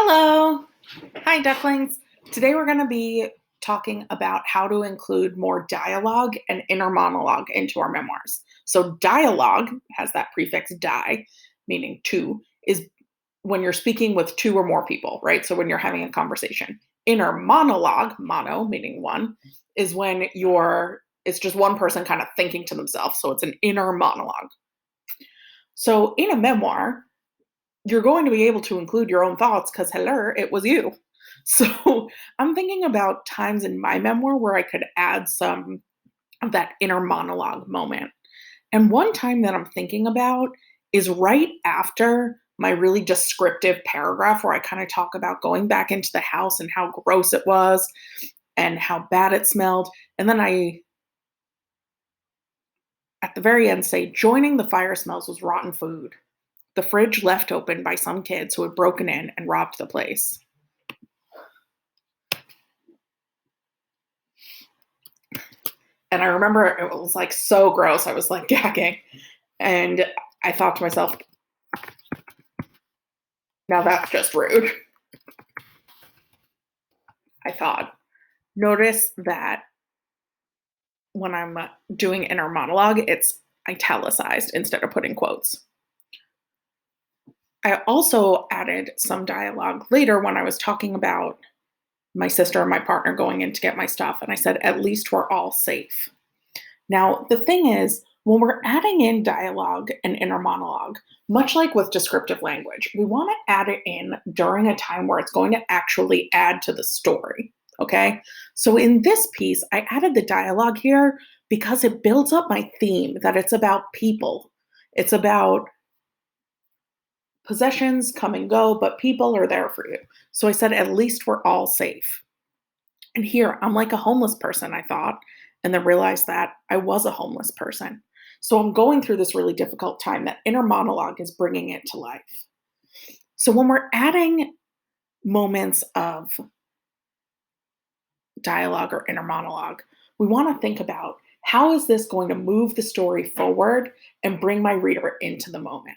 Hello. Hi, ducklings. Today we're going to be talking about how to include more dialogue and inner monologue into our memoirs. So, dialogue has that prefix di, meaning two, is when you're speaking with two or more people, right? So, when you're having a conversation. Inner monologue, mono, meaning one, is when it's just one person kind of thinking to themselves. So, it's an inner monologue. So, in a memoir, you're going to be able to include your own thoughts because, hello, it was you. So I'm thinking about times in my memoir where I could add some of that inner monologue moment. And one time that I'm thinking about is right after my really descriptive paragraph where I kind of talk about going back into the house and how gross it was and how bad it smelled. And then at the very end, say, joining the fire smells was rotten food. The fridge left open by some kids who had broken in and robbed the place. And I remember it was like so gross. I was like gagging. And I thought to myself, now that's just rude. I thought, notice that when I'm doing inner monologue, it's italicized instead of putting quotes. I also added some dialogue later when I was talking about my sister and my partner going in to get my stuff. And I said, at least we're all safe. Now, the thing is, when we're adding in dialogue and inner monologue, much like with descriptive language, we want to add it in during a time where it's going to actually add to the story. Okay. So in this piece, I added the dialogue here because it builds up my theme that it's about people. It's about possessions come and go, but people are there for you. So I said, at least we're all safe. And here, I'm like a homeless person, I thought, and then realized that I was a homeless person. So I'm going through this really difficult time. That inner monologue is bringing it to life. So when we're adding moments of dialogue or inner monologue, we want to think about how is this going to move the story forward and bring my reader into the moment.